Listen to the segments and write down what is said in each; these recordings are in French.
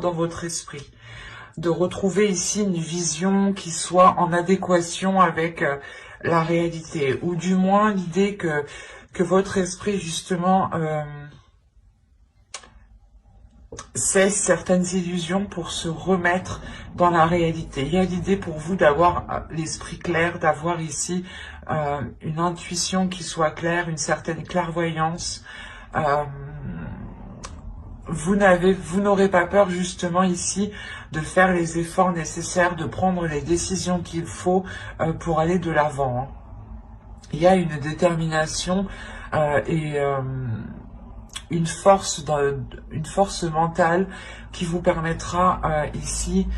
dans votre esprit, de retrouver ici une vision qui soit en adéquation avec la réalité, ou du moins l'idée que votre esprit justement cesse certaines illusions pour se remettre dans la réalité. Il y a l'idée pour vous d'avoir l'esprit clair, d'avoir ici une intuition qui soit claire, une certaine clairvoyance. Vous n'aurez pas peur justement ici de faire les efforts nécessaires, de prendre les décisions qu'il faut pour aller de l'avant. Il y a une détermination et une force mentale qui vous permettra ici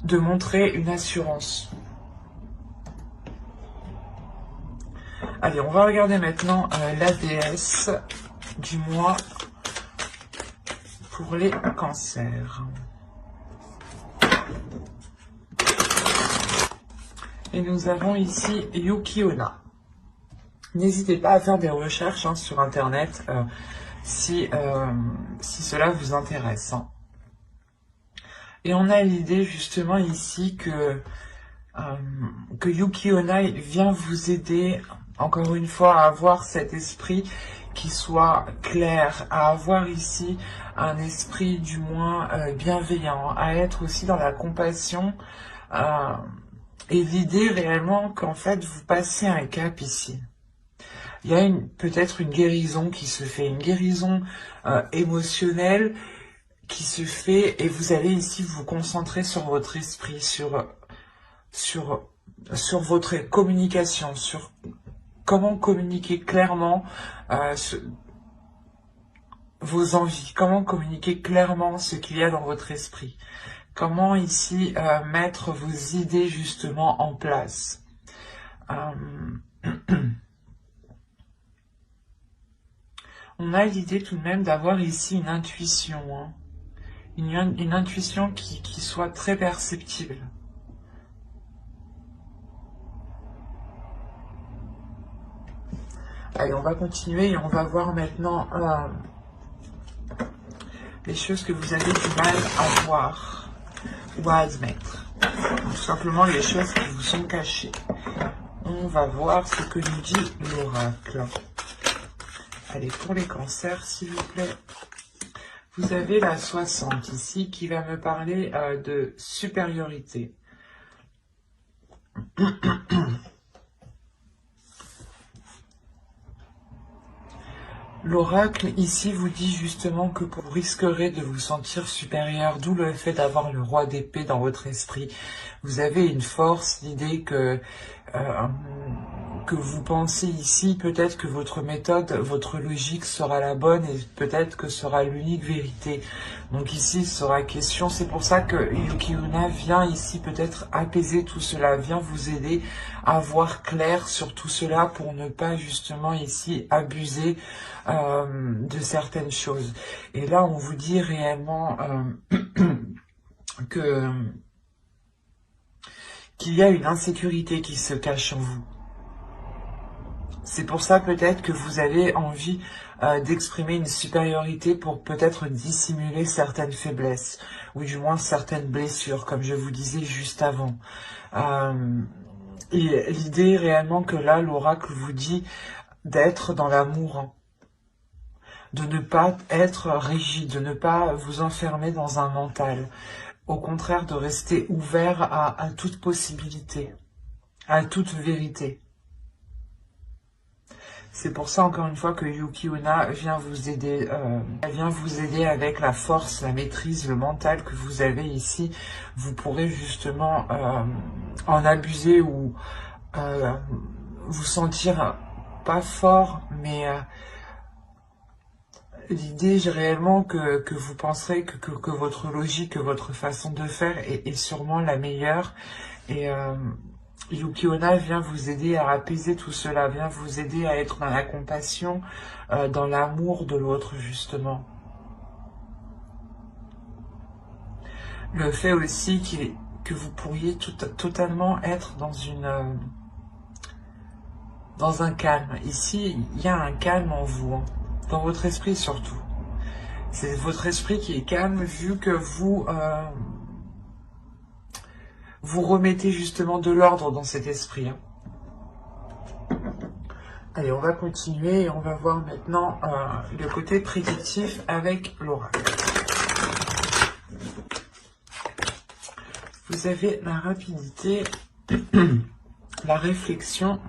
de montrer une assurance. Allez, on va regarder maintenant la déesse du mois pour les cancers. Et nous avons ici Yuki Onna. N'hésitez pas à faire des recherches sur internet si cela vous intéresse. Et on a l'idée justement ici que Yuki Onna vient vous aider encore une fois à avoir cet esprit qui soit clair, à avoir ici un esprit du moins bienveillant, à être aussi dans la compassion et l'idée réellement qu'en fait vous passez un cap ici. Il y a peut-être une guérison qui se fait, une guérison émotionnelle qui se fait et vous allez ici vous concentrer sur votre esprit, sur votre communication, sur comment communiquer clairement vos envies, comment communiquer clairement ce qu'il y a dans votre esprit, comment ici mettre vos idées justement en place. On a l'idée tout de même d'avoir ici une intuition, une intuition qui soit très perceptible. Allez, on va continuer et on va voir maintenant les choses que vous avez du mal à voir ou à admettre. Tout simplement les choses qui vous sont cachées. On va voir ce que nous dit l'oracle. Allez, pour les cancers, s'il vous plaît. Vous avez la 60 ici qui va me parler de supériorité. L'oracle ici vous dit justement que vous risquerez de vous sentir supérieur, d'où le fait d'avoir le roi d'épée dans votre esprit. Vous avez une force, l'idée que vous pensez ici, peut-être que votre méthode, votre logique sera la bonne et peut-être que sera l'unique vérité. Donc ici, il sera question, c'est pour ça que Yuki Onna vient ici peut-être apaiser tout cela, vient vous aider à voir clair sur tout cela pour ne pas justement ici abuser de certaines choses. Et là, on vous dit réellement qu'il y a une insécurité qui se cache en vous. C'est pour ça peut-être que vous avez envie d'exprimer une supériorité pour peut-être dissimuler certaines faiblesses, ou du moins certaines blessures, comme je vous disais juste avant. Et l'idée réellement que là, l'oracle vous dit d'être dans l'amour, de ne pas être rigide, de ne pas vous enfermer dans un mental. Au contraire, de rester ouvert à toute possibilité, à toute vérité. C'est pour ça, encore une fois, que Yuki Onna vient vous aider. Elle vient vous aider avec la force, la maîtrise, le mental que vous avez ici. Vous pourrez justement en abuser ou vous sentir pas fort, mais l'idée réellement que vous penserez que votre logique, que votre façon de faire est sûrement la meilleure. Et Yuki Onna vient vous aider à apaiser tout cela, vient vous aider à être dans la compassion, dans l'amour de l'autre, justement. Le fait aussi que vous pourriez totalement être dans un calme. Ici, il y a un calme en vous, dans votre esprit surtout. C'est votre esprit qui est calme vu que vous remettez justement de l'ordre dans cet esprit. Hein. Allez, on va continuer et on va voir maintenant le côté prédictif avec l'oracle. Vous avez la rapidité, la réflexion,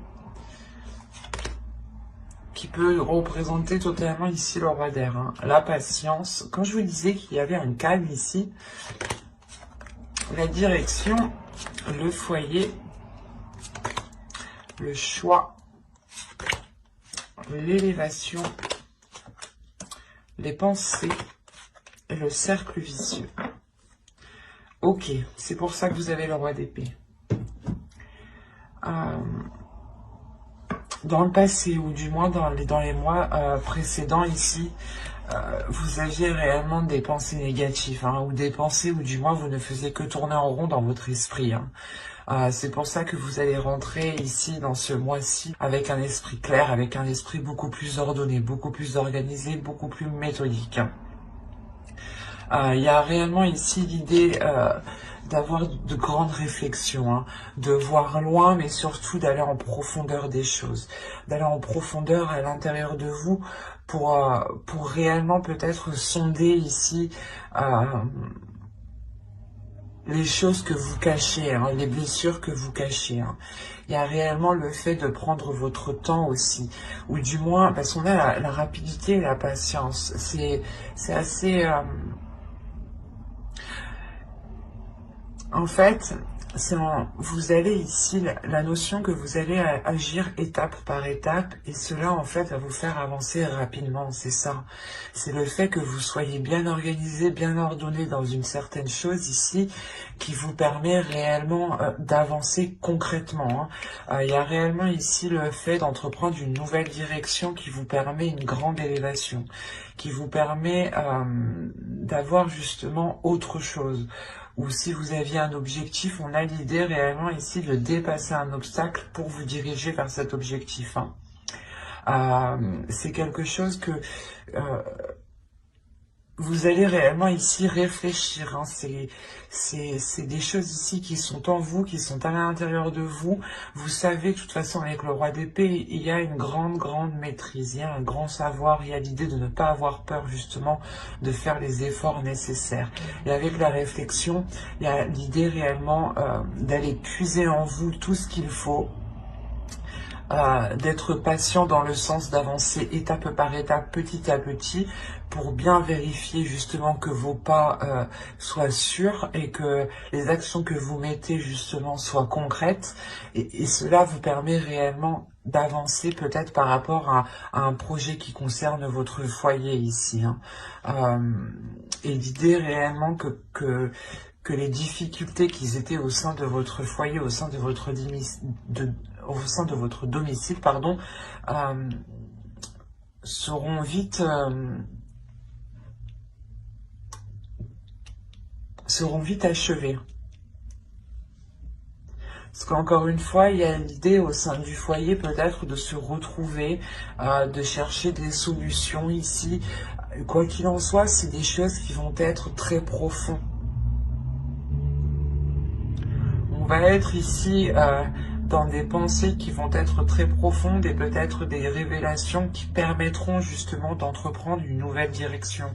qui peut représenter totalement ici le roi d'air. Hein. La patience. Quand je vous disais qu'il y avait un calme ici, la direction, le foyer, le choix, l'élévation, les pensées et le cercle vicieux. Ok, c'est pour ça que vous avez le roi d'épée. Dans le passé, ou du moins dans les mois précédents ici, vous aviez réellement des pensées négatives, hein, ou des pensées où du moins vous ne faisiez que tourner en rond dans votre esprit. Hein. C'est pour ça que vous allez rentrer ici dans ce mois-ci avec un esprit clair, avec un esprit beaucoup plus ordonné, beaucoup plus organisé, beaucoup plus méthodique. Il y a réellement ici l'idée d'avoir de grandes réflexions, hein, de voir loin, mais surtout d'aller en profondeur des choses, d'aller en profondeur à l'intérieur de vous pour réellement peut-être sonder ici les choses que vous cachez, hein, les blessures que vous cachez. Hein. Il y a réellement le fait de prendre votre temps aussi, ou du moins, parce qu'on a la rapidité et la patience. C'est assez... En fait, vous allez ici, la notion que vous allez agir étape par étape, et cela en fait va vous faire avancer rapidement, c'est ça. C'est le fait que vous soyez bien organisé, bien ordonné dans une certaine chose ici, qui vous permet réellement d'avancer concrètement. Hein. Il y a réellement ici le fait d'entreprendre une nouvelle direction qui vous permet une grande élévation, qui vous permet d'avoir justement autre chose. Ou si vous aviez un objectif, on a l'idée réellement ici de dépasser un obstacle pour vous diriger vers cet objectif. Hein. C'est quelque chose que vous allez réellement ici réfléchir. Hein. C'est des choses ici qui sont en vous, qui sont à l'intérieur de vous. Vous savez, de toute façon, avec le roi d'épée, il y a une grande maîtrise, il y a un grand savoir, il y a l'idée de ne pas avoir peur, justement, de faire les efforts nécessaires. Et avec la réflexion, il y a l'idée réellement d'aller puiser en vous tout ce qu'il faut, d'être patient dans le sens d'avancer étape par étape, petit à petit, pour bien vérifier justement que vos pas soient sûrs et que les actions que vous mettez justement soient concrètes. Et cela vous permet réellement d'avancer peut-être par rapport à un projet qui concerne votre foyer ici. Hein. Et l'idée réellement que les difficultés qui étaient au sein de votre foyer, au sein de votre domicile, pardon, seront vite achevées. Parce qu'encore une fois, il y a l'idée au sein du foyer peut-être de se retrouver, de chercher des solutions ici. Quoi qu'il en soit, c'est des choses qui vont être très profondes. On va être ici dans des pensées qui vont être très profondes et peut-être des révélations qui permettront justement d'entreprendre une nouvelle direction.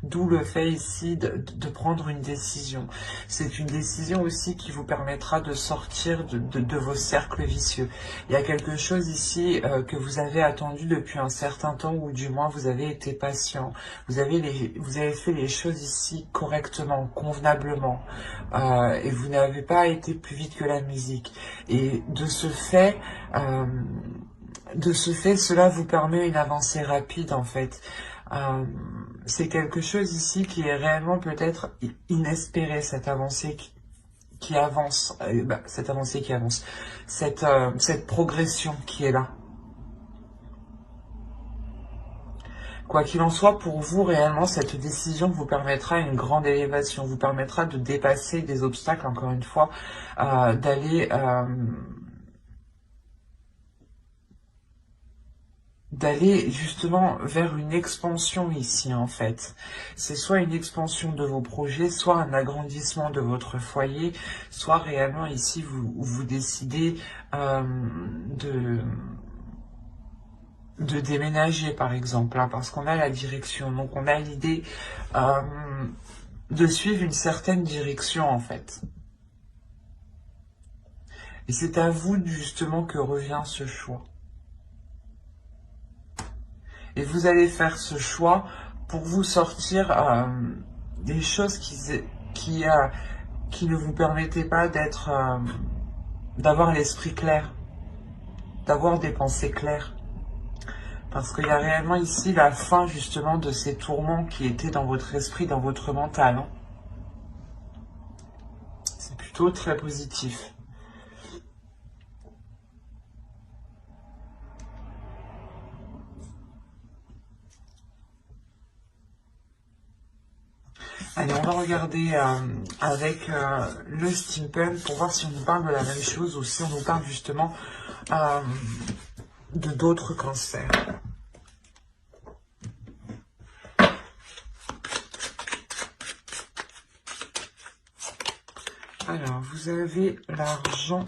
D'où le fait ici de prendre une décision. C'est une décision aussi qui vous permettra de sortir de vos cercles vicieux. Il y a quelque chose ici que vous avez attendu depuis un certain temps, ou du moins vous avez été patient. Vous avez fait les choses ici correctement, convenablement, et vous n'avez pas été plus vite que la musique. Et de ce fait, cela vous permet une avancée rapide en fait. C'est quelque chose ici qui est réellement peut-être inespéré, cette avancée qui avance, cette progression qui est là. Quoi qu'il en soit, pour vous, réellement, cette décision vous permettra une grande élévation, vous permettra de dépasser des obstacles, encore une fois, d'aller d'aller justement vers une expansion ici en fait. C'est soit une expansion de vos projets, soit un agrandissement de votre foyer, soit réellement ici vous décidez de déménager par exemple, hein, parce qu'on a la direction, donc on a l'idée de suivre une certaine direction en fait. Et c'est à vous justement que revient ce choix. Et vous allez faire ce choix pour vous sortir des choses qui ne vous permettaient pas d'avoir l'esprit clair, d'avoir des pensées claires. Parce qu'il y a réellement ici la fin justement de ces tourments qui étaient dans votre esprit, dans votre mental. Hein. C'est plutôt très positif. Allez, on va regarder avec le steampunk pour voir si on nous parle de la même chose ou si on nous parle justement de d'autres cancers. Alors, vous avez l'argent,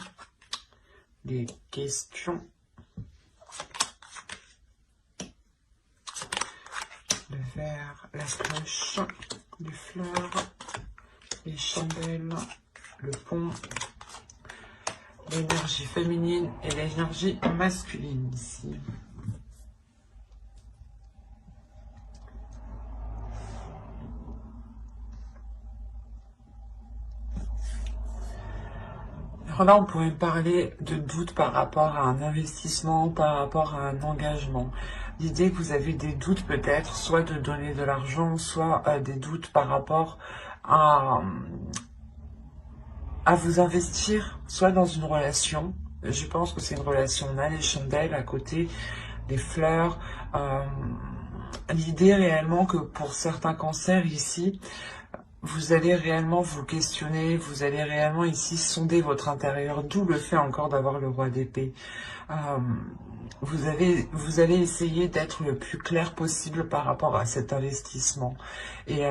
les questions, le verre, la cloche, les fleurs, les chandelles, le pont, l'énergie féminine et l'énergie masculine ici. Alors là, on pourrait parler de doute par rapport à un investissement, par rapport à un engagement. L'idée que vous avez des doutes peut-être, soit de donner de l'argent, soit des doutes par rapport à vous investir, soit dans une relation. Je pense que c'est une relation. On a les chandelles à côté, les fleurs. L'idée réellement que pour certains cancers ici, vous allez réellement vous questionner, vous allez réellement ici sonder votre intérieur, d'où le fait encore d'avoir le roi d'épée. Vous allez essayer d'être le plus clair possible par rapport à cet investissement. Et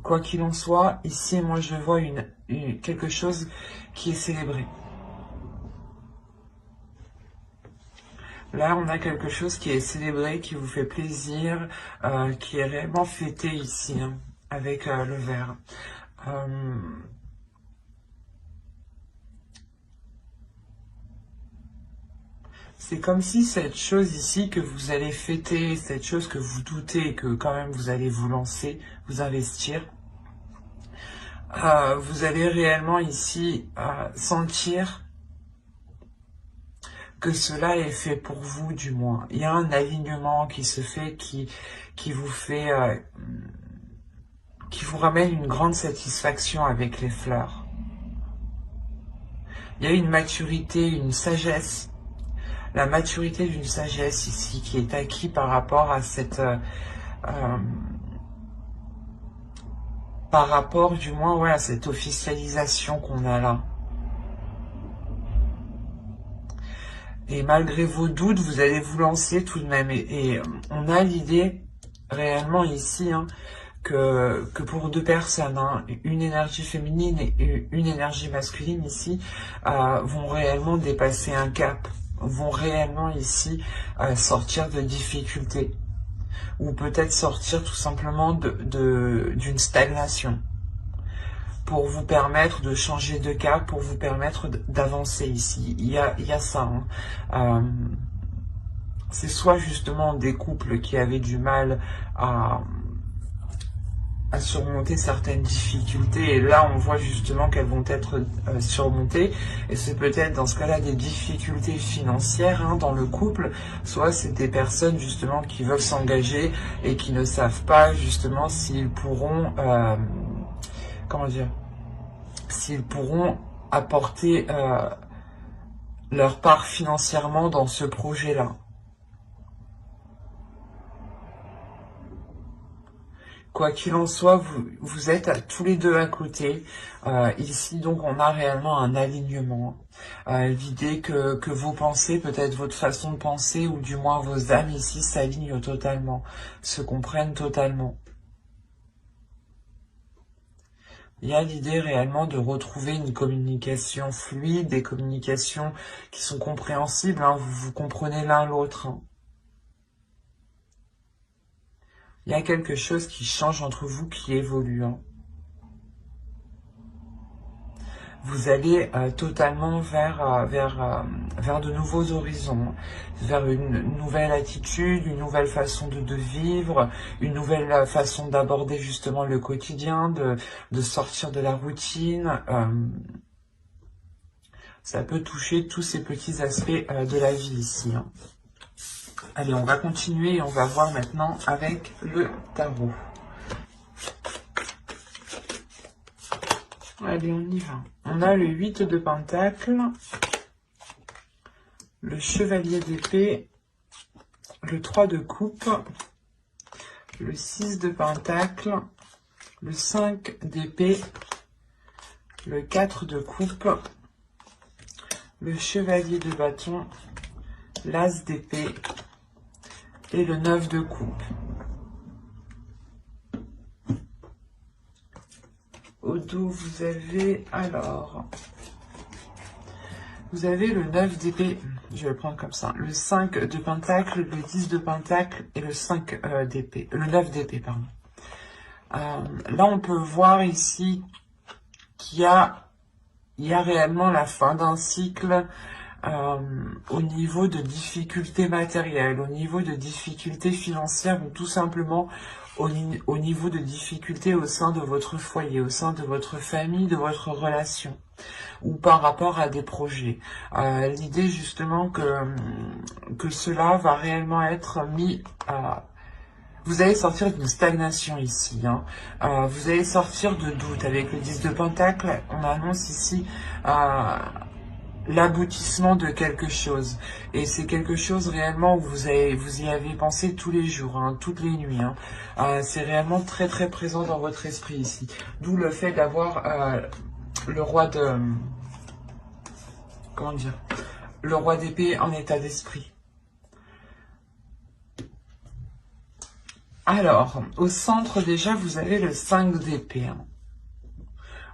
quoi qu'il en soit, ici, moi, je vois quelque chose qui est célébré. Là, on a quelque chose qui est célébré, qui vous fait plaisir, qui est réellement fêté ici, hein, avec le verre. C'est comme si cette chose ici que vous allez fêter, cette chose que vous doutez et que quand même vous allez vous lancer, vous investir, vous allez réellement ici sentir que cela est fait pour vous du moins. Il y a un alignement qui se fait, qui vous fait, qui vous ramène une grande satisfaction avec les fleurs. Il y a une maturité, une sagesse. La maturité d'une sagesse ici qui est acquise par rapport à cette... par rapport du moins ouais, à cette officialisation qu'on a là. Et malgré vos doutes, vous allez vous lancer tout de même. Et on a l'idée réellement ici hein, que pour deux personnes, hein, une énergie féminine et une énergie masculine ici, vont réellement dépasser un cap, vont réellement ici sortir de difficultés. Ou peut-être sortir tout simplement d'une stagnation. Pour vous permettre de changer de cap, pour vous permettre d'avancer ici. Il y a ça. Hein. C'est soit justement des couples qui avaient du mal à surmonter certaines difficultés, et là on voit justement qu'elles vont être surmontées, et c'est peut-être dans ce cas-là des difficultés financières hein, dans le couple, soit c'est des personnes justement qui veulent s'engager et qui ne savent pas justement s'ils pourront, comment dire, s'ils pourront apporter leur part financièrement dans ce projet-là. Quoi qu'il en soit, vous êtes tous les deux à côté. Ici, donc, on a réellement un alignement. L'idée que vos pensées, peut-être votre façon de penser, ou du moins vos âmes ici, s'alignent totalement, se comprennent totalement. Il y a l'idée réellement de retrouver une communication fluide, des communications qui sont compréhensibles, hein, vous comprenez l'un l'autre. Hein. Il y a quelque chose qui change entre vous, qui évolue. Hein. Vous allez totalement vers de nouveaux horizons, vers une nouvelle attitude, une nouvelle façon de vivre, une nouvelle façon d'aborder justement le quotidien, de sortir de la routine. Ça peut toucher tous ces petits aspects de la vie ici. Hein. Allez, on va continuer et on va voir maintenant avec le tarot. Allez, on y va. On a le 8 de Pentacles, le Chevalier d'épée, le 3 de coupe, le 6 de Pentacles, le 5 d'épée, le 4 de coupe, le Chevalier de bâton, l'As d'épée et le 9 de coupe. Au dos, vous avez alors... Vous avez le 9 d'épée, je vais le prendre comme ça, le 5 de Pentacle, le 10 de Pentacle et le 5 d'épée, le 9 d'épée, pardon. Là, on peut voir ici qu'il y a réellement la fin d'un cycle au niveau de difficultés matérielles, au niveau de difficultés financières ou tout simplement au niveau de difficultés au sein de votre foyer, au sein de votre famille, de votre relation ou par rapport à des projets. L'idée justement que cela va réellement être mis à... Vous allez sortir d'une stagnation ici. Hein. Vous allez sortir de doute. Avec le 10 de Pentacle, on annonce ici l'aboutissement de quelque chose. Et c'est quelque chose réellement où vous y avez pensé tous les jours, hein, toutes les nuits. Hein. C'est réellement très très présent dans votre esprit ici. D'où le fait d'avoir le roi de... Comment dire? Le roi d'épée en état d'esprit. Alors, au centre déjà, vous avez le 5 d'épée. Hein.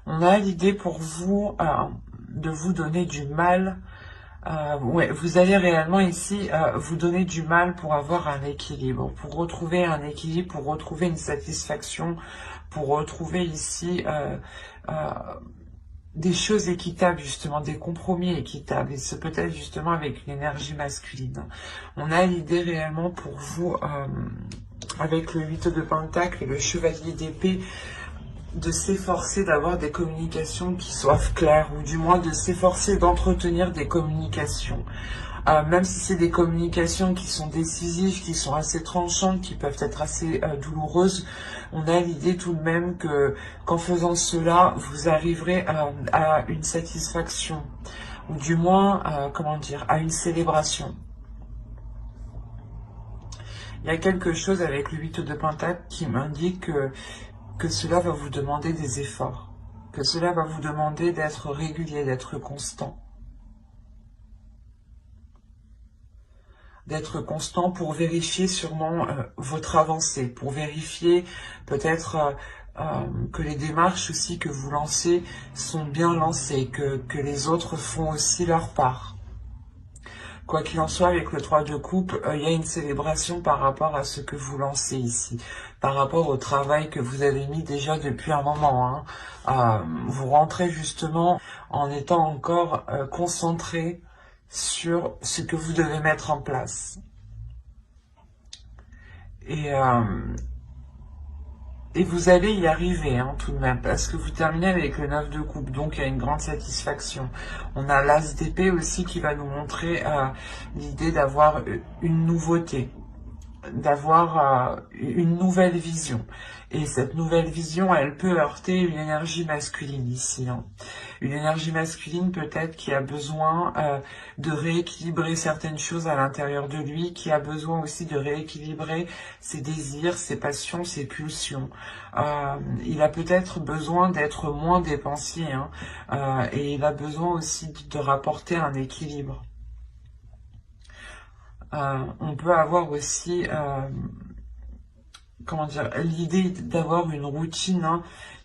On a l'idée pour vous de vous donner du mal. Ouais, vous allez réellement ici vous donner du mal pour avoir un équilibre, pour retrouver un équilibre, pour retrouver une satisfaction, pour retrouver ici des choses équitables, justement, des compromis équitables, et ce peut-être justement avec une énergie masculine. On a l'idée réellement pour vous, avec le 8 de Pentacle et le Chevalier d'épée, de s'efforcer d'avoir des communications qui soient claires, ou du moins de s'efforcer d'entretenir des communications. Même si c'est des communications qui sont décisives, qui sont assez tranchantes, qui peuvent être assez douloureuses, on a l'idée tout de même que qu'en faisant cela, vous arriverez à une satisfaction, ou du moins, comment dire, à une célébration. Il y a quelque chose avec le 8 de Pentacle qui m'indique que cela va vous demander des efforts, que cela va vous demander d'être régulier, d'être constant. D'être constant pour vérifier sûrement votre avancée, pour vérifier peut-être que les démarches aussi que vous lancez sont bien lancées, que les autres font aussi leur part. Quoi qu'il en soit, avec le 3 de coupe, il y a une célébration par rapport à ce que vous lancez ici, par rapport au travail que vous avez mis déjà depuis un moment. Hein. Vous rentrez justement en étant encore concentré sur ce que vous devez mettre en place. Et vous allez y arriver, hein, tout de même, parce que vous terminez avec le 9 de coupe, donc il y a une grande satisfaction. On a l'As d'épée aussi qui va nous montrer l'idée d'avoir une nouveauté. d'avoir une nouvelle vision. Et cette nouvelle vision, elle peut heurter une énergie masculine ici. Hein. Une énergie masculine peut-être qui a besoin de rééquilibrer certaines choses à l'intérieur de lui, qui a besoin aussi de rééquilibrer ses désirs, ses passions, ses pulsions. Il a peut-être besoin d'être moins dépensier, hein, et il a besoin aussi de rapporter un équilibre. On peut avoir aussi, comment dire, l'idée d'avoir une routine, hein,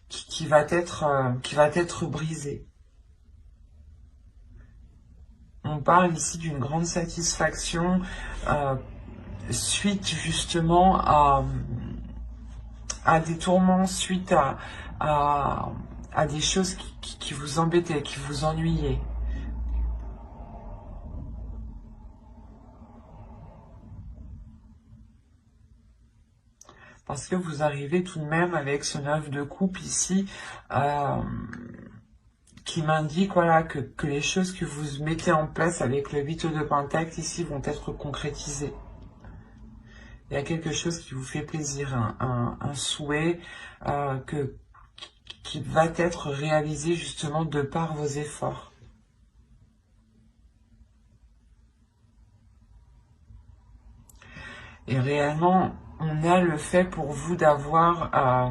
qui va être brisée. On parle ici d'une grande satisfaction suite justement à des tourments, suite à des choses qui vous embêtaient, qui vous ennuyaient. Parce que vous arrivez tout de même avec ce 9 de coupe ici, qui m'indique voilà, que les choses que vous mettez en place avec le 8 de Pentacle ici vont être concrétisées. Il y a quelque chose qui vous fait plaisir, un souhait qui va être réalisé justement de par vos efforts. Et réellement, on a le fait pour vous d'avoir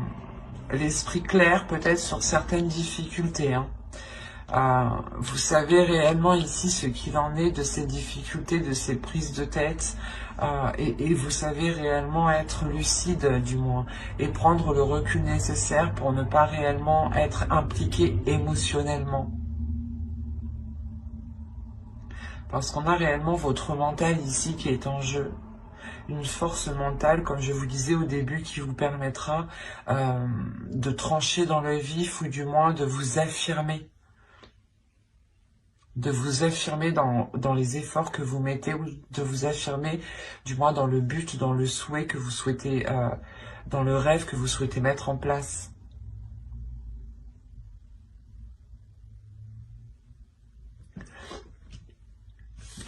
l'esprit clair peut-être sur certaines difficultés. Hein. Vous savez réellement ici ce qu'il en est de ces difficultés, de ces prises de tête, et vous savez réellement être lucide du moins, et prendre le recul nécessaire pour ne pas réellement être impliqué émotionnellement. Parce qu'on a réellement votre mental ici qui est en jeu. Une force mentale, comme je vous disais au début, qui vous permettra de trancher dans le vif ou du moins de vous affirmer. De vous affirmer dans les efforts que vous mettez ou de vous affirmer du moins dans le but, dans le souhait que vous souhaitez, dans le rêve que vous souhaitez mettre en place.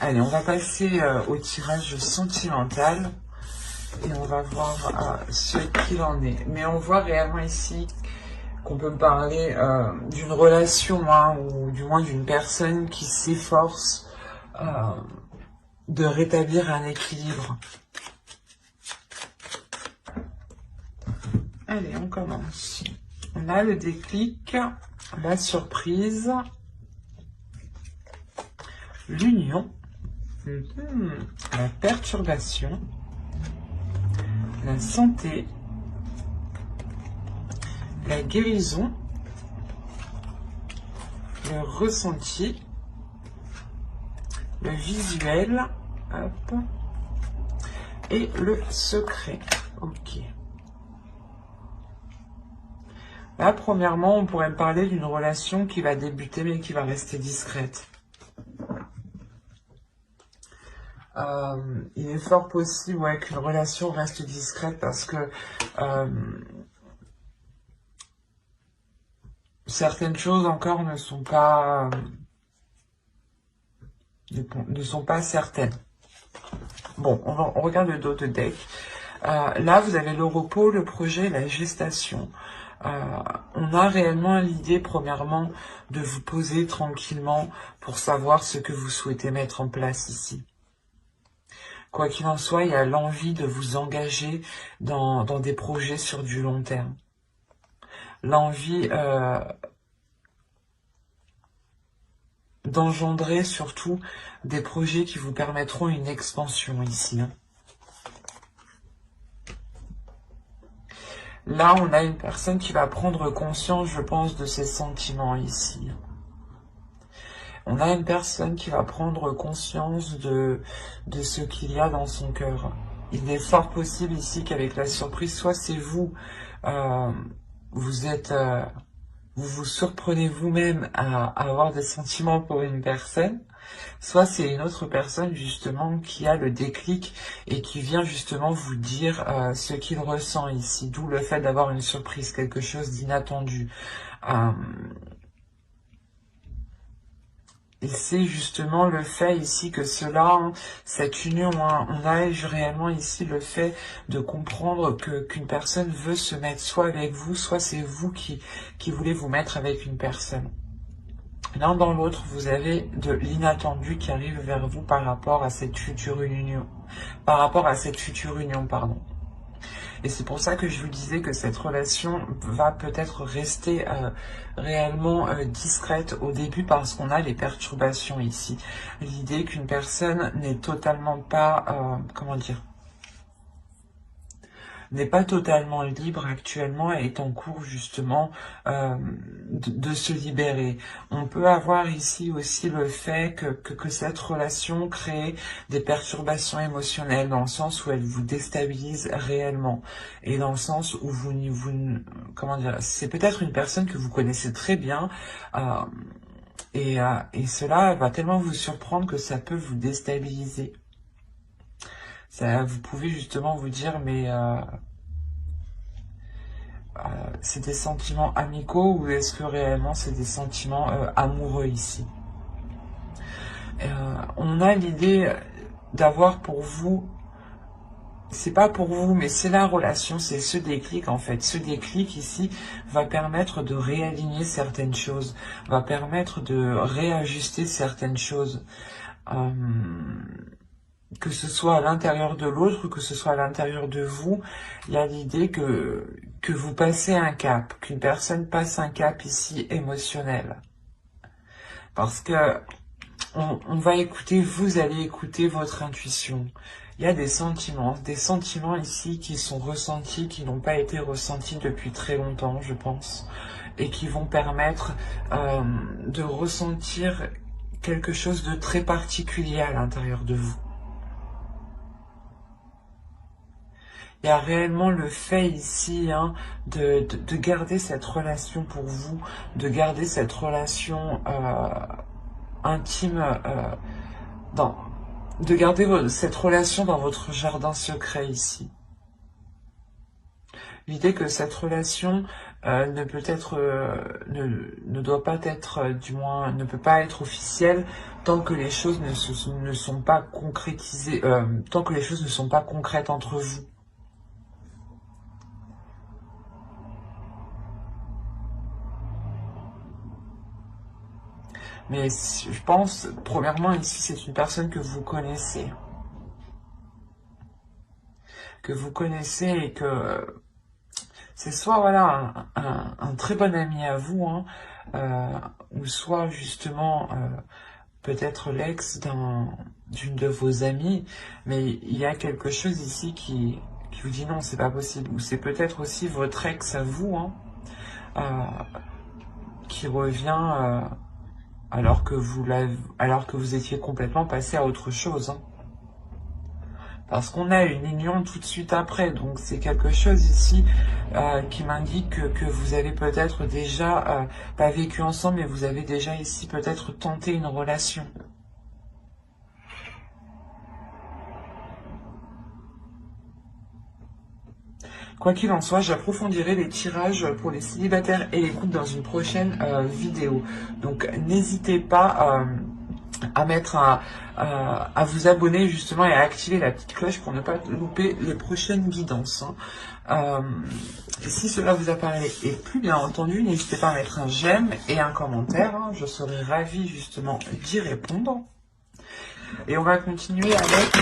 Allez, on va passer au tirage sentimental et on va voir ce qu'il en est. Mais on voit réellement ici qu'on peut parler d'une relation, hein, ou du moins d'une personne qui s'efforce de rétablir un équilibre. Allez, on commence. On a le déclic, la surprise, l'union, la perturbation, la santé, la guérison, le ressenti, le visuel, hop, et le secret. Ok. Là, premièrement, on pourrait me parler d'une relation qui va débuter mais qui va rester discrète. Il est fort possible, ouais, qu'une relation reste discrète parce que certaines choses encore ne sont pas certaines. Bon, on regarde le dos de deck. Là, vous avez le repos, le projet, la gestation. On a réellement l'idée, premièrement, de vous poser tranquillement pour savoir ce que vous souhaitez mettre en place ici. Quoi qu'il en soit, il y a l'envie de vous engager dans des projets sur du long terme. L'envie d'engendrer surtout des projets qui vous permettront une expansion ici. Hein. Là, on a une personne qui va prendre conscience, je pense, de ses sentiments ici. On a une personne qui va prendre conscience de ce qu'il y a dans son cœur. Il est fort possible ici qu'avec la surprise, soit c'est vous, vous vous surprenez vous-même à avoir des sentiments pour une personne, soit c'est une autre personne justement qui a le déclic et qui vient justement vous dire ce qu'il ressent ici, d'où le fait d'avoir une surprise, quelque chose d'inattendu. Et c'est justement le fait ici que cela, hein, cette union, hein, on a réellement ici le fait de comprendre qu'une personne veut se mettre soit avec vous, soit c'est vous qui voulez vous mettre avec une personne. L'un dans l'autre, vous avez de l'inattendu qui arrive vers vous par rapport à cette future union. Pardon. Et c'est pour ça que je vous disais que cette relation va peut-être rester réellement discrète au début parce qu'on a les perturbations ici. L'idée qu'une personne n'est totalement pas, comment dire, n'est pas totalement libre actuellement et est en cours justement de se libérer. On peut avoir ici aussi le fait que cette relation crée des perturbations émotionnelles dans le sens où elle vous déstabilise réellement et dans le sens où comment dire, c'est peut-être une personne que vous connaissez très bien et cela va tellement vous surprendre que ça peut vous déstabiliser. Vous pouvez justement vous dire, mais c'est des sentiments amicaux ou est-ce que réellement c'est des sentiments amoureux ici? On a l'idée d'avoir pour vous, c'est pas pour vous, mais c'est la relation, c'est ce déclic en fait. Ce déclic ici va permettre de réaligner certaines choses, va permettre de réajuster certaines choses. Que ce soit à l'intérieur de l'autre, que ce soit à l'intérieur de vous, il y a l'idée que vous passez un cap, qu'une personne passe un cap ici émotionnel. Parce que on va écouter, vous allez écouter votre intuition. Il y a des sentiments ici qui sont ressentis, qui n'ont pas été ressentis depuis très longtemps, je pense, et qui vont permettre de ressentir quelque chose de très particulier à l'intérieur de vous. Il y a réellement le fait ici de garder cette relation pour vous, de garder cette relation intime, de garder cette relation dans votre jardin secret ici. L'idée que cette relation ne doit pas être, du moins, ne peut pas être officielle tant que les choses ne sont pas concrétisées, tant que les choses ne sont pas concrètes entre vous. Mais je pense, premièrement, ici, c'est une personne que vous connaissez. Que vous connaissez et que c'est soit, voilà, un très bon ami à vous, ou soit, justement, peut-être l'ex d'une de vos amies. Mais il y a quelque chose ici qui vous dit non, c'est pas possible. Ou c'est peut-être aussi votre ex à vous, qui revient... alors que vous étiez complètement passé à autre chose. Parce qu'on a une union tout de suite après, donc c'est quelque chose ici qui m'indique que vous avez peut-être déjà, pas vécu ensemble, mais vous avez déjà ici peut-être tenté une relation. Quoi qu'il en soit, j'approfondirai les tirages pour les célibataires et les couples dans une prochaine vidéo. Donc n'hésitez pas à vous abonner justement et à activer la petite cloche pour ne pas louper les prochaines guidances. Si cela vous a parlé et plu, bien entendu, n'hésitez pas à mettre un j'aime et un commentaire. Je serai ravie justement d'y répondre. Et on va continuer avec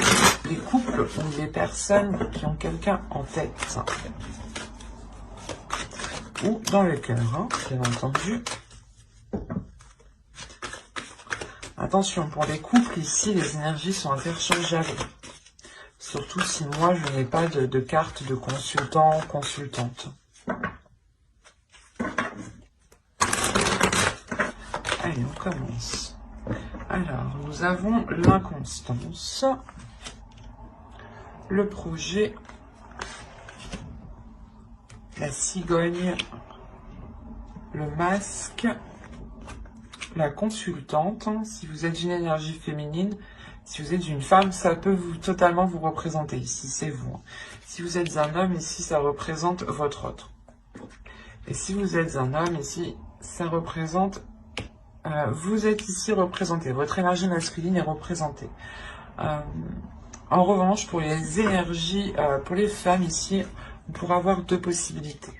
les couples ou les personnes qui ont quelqu'un en tête. Ou dans le cœur, bien entendu. Attention, pour les couples, ici, les énergies sont interchangeables. Surtout si moi, je n'ai pas de carte de consultant ou consultante. Allez, on commence. Alors, nous avons l'inconstance, le projet, la cigogne, le masque, la consultante. Si vous êtes une énergie féminine, si vous êtes une femme, ça peut totalement vous représenter. Ici, c'est vous. Si vous êtes un homme, ici, ça représente votre autre. Et si vous êtes un homme, ici, ça représente vous êtes ici représenté, votre énergie masculine est représentée. En revanche, pour les énergies, pour les femmes ici, on pourra avoir deux possibilités.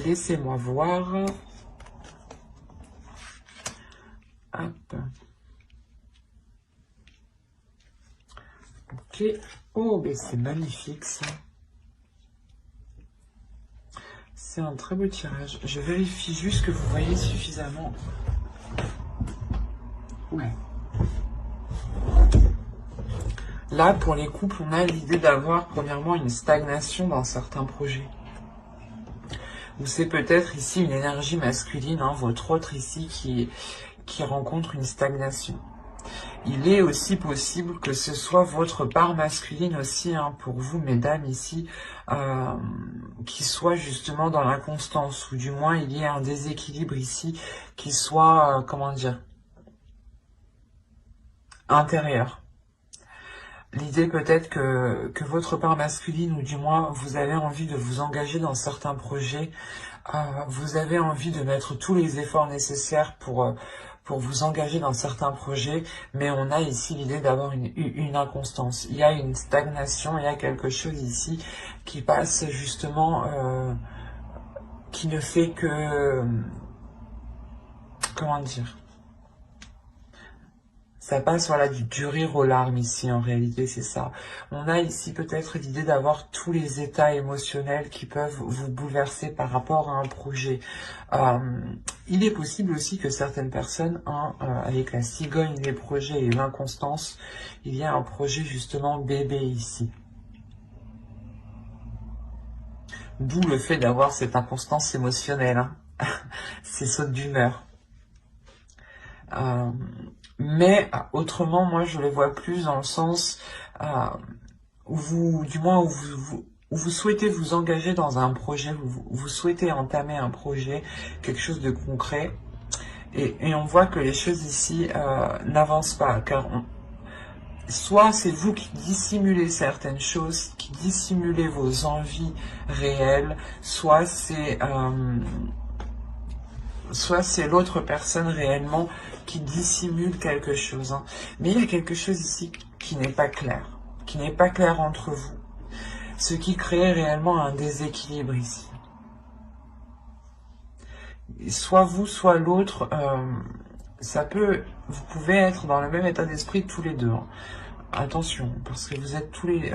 Laissez-moi voir. Hop. Ok. Oh, ben c'est magnifique ça. C'est un très beau tirage. Je vérifie juste que vous voyez suffisamment. Ouais. Là, pour les couples, on a l'idée d'avoir premièrement une stagnation dans certains projets. Ou c'est peut-être ici une énergie masculine, hein, votre autre ici qui rencontre une stagnation. Il est aussi possible que ce soit votre part masculine aussi, hein, pour vous, mesdames, ici, qui soit justement dans l'inconstance, ou du moins il y ait un déséquilibre ici qui soit, comment dire, intérieur. L'idée peut-être que votre part masculine, ou du moins vous avez envie de vous engager dans certains projets, vous avez envie de mettre tous les efforts nécessaires pour vous engager dans certains projets, mais on a ici l'idée d'avoir une inconstance. Il y a une stagnation, il y a quelque chose ici qui passe justement, qui ne fait que, comment dire, ça passe, voilà, du rire aux larmes ici, en réalité, c'est ça. On a ici peut-être l'idée d'avoir tous les états émotionnels qui peuvent vous bouleverser par rapport à un projet. Il est possible aussi que certaines personnes, hein, avec la cigogne, les projets et l'inconstance, il y a un projet justement bébé ici. D'où le fait d'avoir cette inconstance émotionnelle, hein. Ces sautes d'humeur. Mais autrement, moi, je le vois plus dans le sens où vous, du moins, où vous souhaitez vous engager dans un projet, vous souhaitez entamer un projet, quelque chose de concret, et on voit que les choses ici n'avancent pas, car soit c'est vous qui dissimulez certaines choses, qui dissimulez vos envies réelles, soit c'est l'autre personne réellement qui dissimule quelque chose, hein. Mais il y a quelque chose ici qui n'est pas clair, entre vous, ce qui crée réellement un déséquilibre ici. Soit vous, soit l'autre, vous pouvez être dans le même état d'esprit tous les deux, hein. Attention, parce que vous êtes tous les,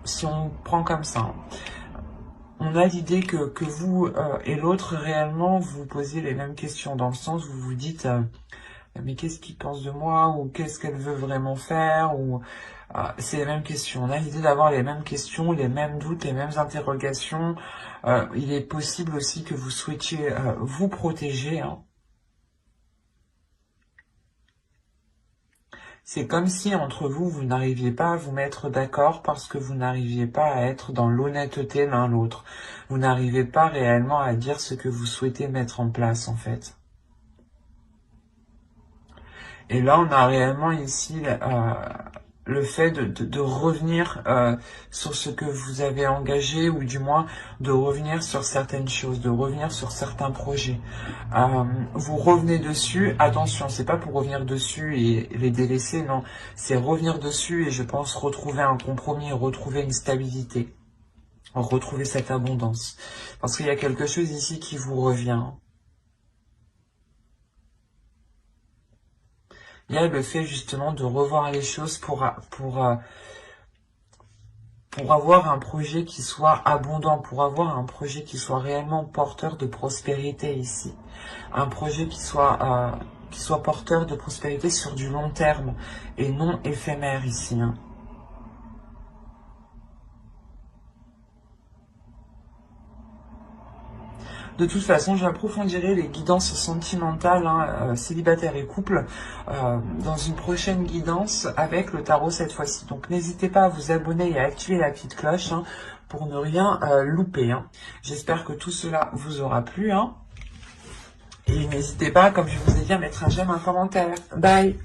si on prend comme ça, hein, on a l'idée que vous et l'autre réellement vous posez les mêmes questions, dans le sens où vous vous dites mais qu'est-ce qu'il pense de moi, ou qu'est-ce qu'elle veut vraiment faire, ou c'est les mêmes questions. On a l'idée d'avoir les mêmes questions, les mêmes doutes, les mêmes interrogations. Il est possible aussi que vous souhaitiez vous protéger, hein. C'est comme si entre vous, vous n'arriviez pas à vous mettre d'accord parce que vous n'arriviez pas à être dans l'honnêteté l'un l'autre. Vous n'arrivez pas réellement à dire ce que vous souhaitez mettre en place, en fait. Et là, on a réellement ici le fait de revenir sur ce que vous avez engagé, ou du moins de revenir sur certaines choses, de revenir sur certains projets. Vous revenez dessus, attention, c'est pas pour revenir dessus et les délaisser, non, c'est revenir dessus et je pense retrouver un compromis, retrouver une stabilité, retrouver cette abondance. Parce qu'il y a quelque chose ici qui vous revient. Il y a le fait justement de revoir les choses pour avoir un projet qui soit abondant, pour avoir un projet qui soit réellement porteur de prospérité ici. Un projet qui soit porteur de prospérité sur du long terme et non éphémère ici, hein. De toute façon, j'approfondirai les guidances sentimentales, hein, célibataires et couple, dans une prochaine guidance avec le tarot cette fois-ci. Donc n'hésitez pas à vous abonner et à activer la petite cloche, hein, pour ne rien louper, hein. J'espère que tout cela vous aura plu, hein. Et n'hésitez pas, comme je vous ai dit, à mettre un j'aime, un commentaire. Bye!